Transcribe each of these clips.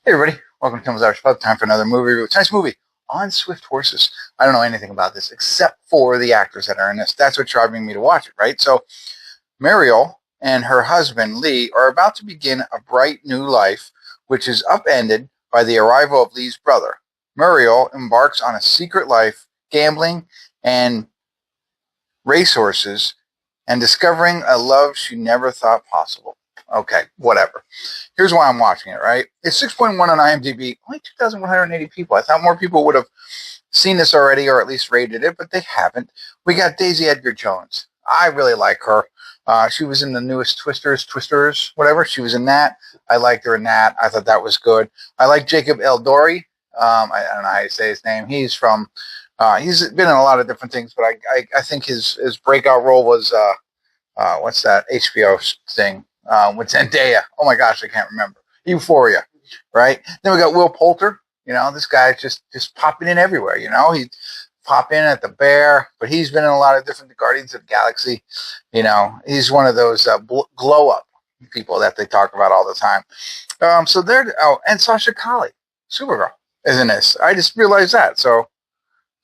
Hey everybody, welcome to Kimmel's Irish Pub. Time for another movie review. Tonight's movie, On Swift Horses. I don't know anything about this except for the actors that are in this. That's what's driving me to watch it, right? So Mariel and her husband Lee are about to begin a bright new life, which is upended by the arrival of Lee's brother. Mariel embarks on a secret life, gambling and racehorses, and discovering a love she never thought possible. Okay, whatever. Here's why I'm watching it, right? It's 6.1 on IMDb, only 2,180 people. I thought more people would have seen this already or at least rated it, but they haven't. We got Daisy Edgar-Jones. I really like her. She was in the newest Twisters, whatever. She was in that. I liked her in that. I thought that was good. I like Jacob Elordi. I don't know how you say his name. He's from, he's been in a lot of different things, but I think his breakout role was, what's that HBO thing? With Zendaya. Oh my gosh, I can't remember. Euphoria, right? Then we got Will Poulter. You know, this guy's just popping in everywhere. You know, he pop in at the Bear, but he's been in a lot of different Guardians of the Galaxy. You know, he's one of those glow up people that they talk about all the time. So there. Oh, and Sasha Calle, Supergirl, is in this. I just realized that. So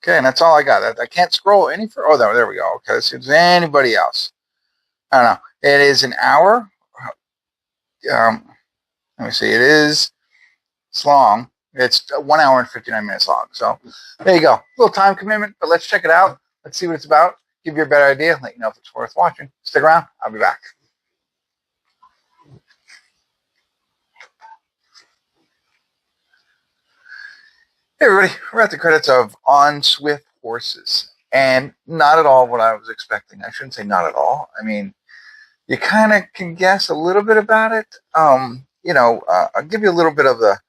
okay, and that's all I got. I can't scroll any further. Oh, there we go. Okay, let's see if there's anybody else. I don't know. It is an hour. Let me see. It's long. It's 1 hour and 59 minutes long. So there you go. A little time commitment, but let's check it out. Let's see what it's about. Give you a better idea. Let you know if it's worth watching. Stick around. I'll be back. Hey everybody, we're at the credits of On Swift Horses, and not at all what I was expecting. I shouldn't say not at all. I mean, you kind of can guess a little bit about it. I'll give you a little bit of the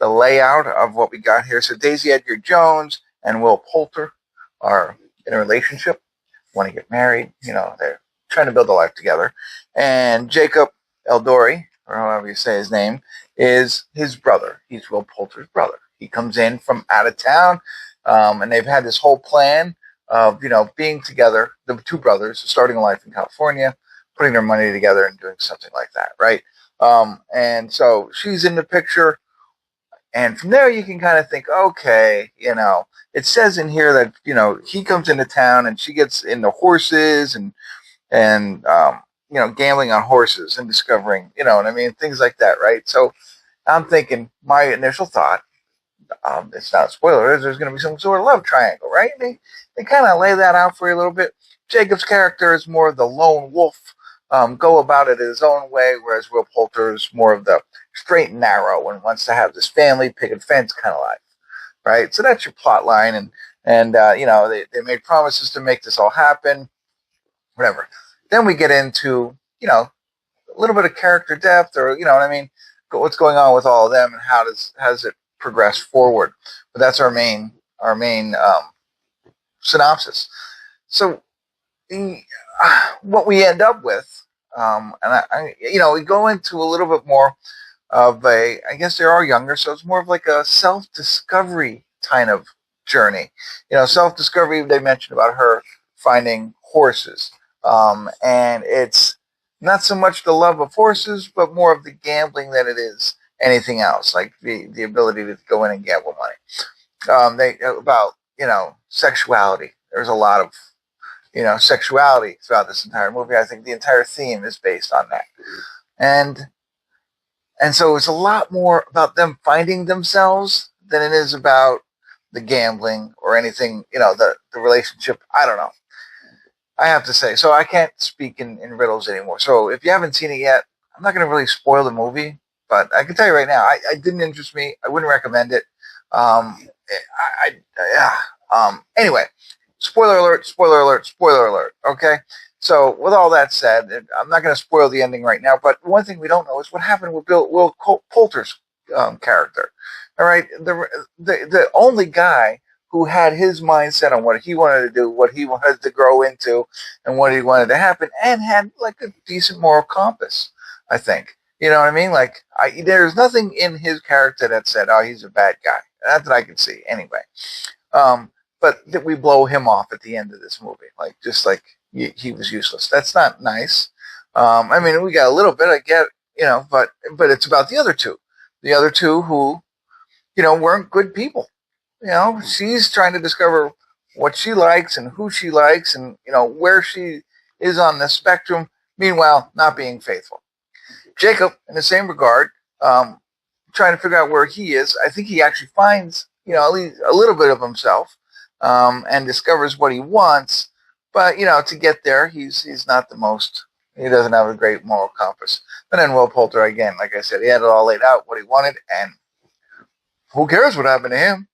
layout of what we got here. So Daisy Edgar-Jones and Will Poulter are in a relationship, want to get married. You know, they're trying to build a life together. And Jacob Elordi, or however you say his name, is his brother. He's Will Poulter's brother. He comes in from out of town, and they've had this whole plan of, being together, the two brothers, starting a life in California, putting their money together and doing something like that, right? And so she's in the picture, and from there you can kind of think, okay, it says in here that, he comes into town and she gets into horses and gambling on horses and discovering, what I mean, things like that, right? So I'm thinking, my initial thought, it's not a spoiler, is there's going to be some sort of love triangle, right? They kind of lay that out for you a little bit. Jacob's character is more of the lone wolf, go about it his own way, whereas Will Poulter is more of the straight and narrow and wants to have this family picket fence kind of life, right? So that's your plot line, and they made promises to make this all happen, whatever. Then we get into a little bit of character depth, or what I mean, what's going on with all of them, and how does it progress forward. But that's our main synopsis. So what we end up with. We go into a little bit more of I guess they are younger, so it's more of like a self-discovery kind of journey. Self-discovery, they mentioned about her finding horses. And it's not so much the love of horses, but more of the gambling than it is anything else, like the ability to go in and gamble money. About sexuality. There's a lot of sexuality throughout this entire movie. I think the entire theme is based on that. And so it's a lot more about them finding themselves than it is about the gambling or anything, the relationship. I don't know. I have to say, so I can't speak in riddles anymore. So if you haven't seen it yet, I'm not going to really spoil the movie, but I can tell you right now, it didn't interest me. I wouldn't recommend it. Anyway, spoiler alert, spoiler alert, spoiler alert. Okay. So with all that said, I'm not going to spoil the ending right now, but one thing we don't know is what happened with Will Poulter's character. All right. The only guy who had his mindset on what he wanted to do, what he wanted to grow into, and what he wanted to happen, and had like a decent moral compass, I think. You know what I mean? Like, there's nothing in his character that said, oh, he's a bad guy. Not that I can see, anyway. But that we blow him off at the end of this movie, just like he was useless. That's not nice. I mean, we got a little bit, I get, but it's about the other two. the other two who, weren't good people. She's trying to discover what she likes and who she likes and, where she is on the spectrum, meanwhile, not being faithful. Jacob, in the same regard, trying to figure out where he is. I think he actually finds, at least a little bit of himself, and discovers what he wants. But, to get there, he's not the most, he doesn't have a great moral compass. But then Will Poulter, again, like I said, he had it all laid out, what he wanted, and who cares what happened to him?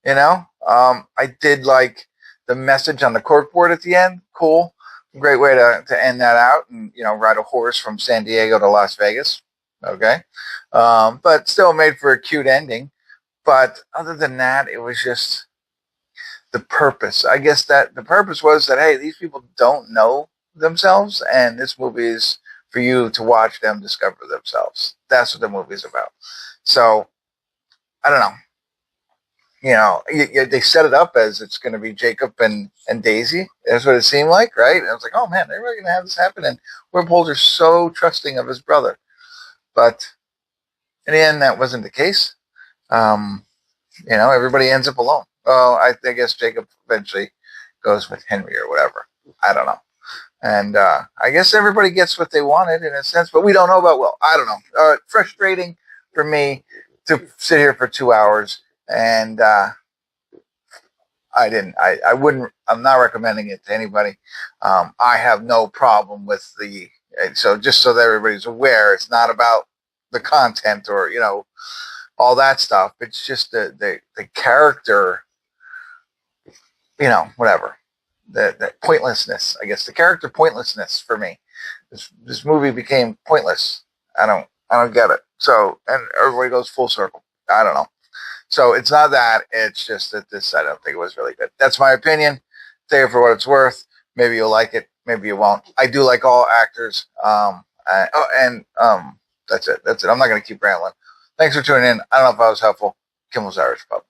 I did like the message on the corkboard at the end. Cool. Great way to end that out and, ride a horse from San Diego to Las Vegas. Okay. But still made for a cute ending. But other than that, it was just the purpose. I guess that the purpose was that, hey, these people don't know themselves, and this movie is for you to watch them discover themselves. That's what the movie is about. So, I don't know. They set it up as it's going to be Jacob and Daisy. That's what it seemed like, right? And I was like, oh man, they're really going to have this happen. And Will Poulter's so trusting of his brother. But in the end, that wasn't the case. Everybody ends up alone. Well, I guess Jacob eventually goes with Henry or whatever. I don't know. And I guess everybody gets what they wanted in a sense, but we don't know about Will. I don't know. Frustrating for me to sit here for 2 hours. And I'm not recommending it to anybody. I have no problem with so just so that everybody's aware, it's not about the content or, all that stuff. It's just the character, whatever. The pointlessness, I guess, the character pointlessness for me. This movie became pointless. I don't get it. So, and everybody goes full circle. I don't know. So it's not that. It's just that I don't think it was really good. That's my opinion. Take it for what it's worth. Maybe you'll like it. Maybe you won't. I do like all actors. That's it. I'm not going to keep rambling. Thanks for tuning in. I don't know if I was helpful. Kimmel's Irish Pub.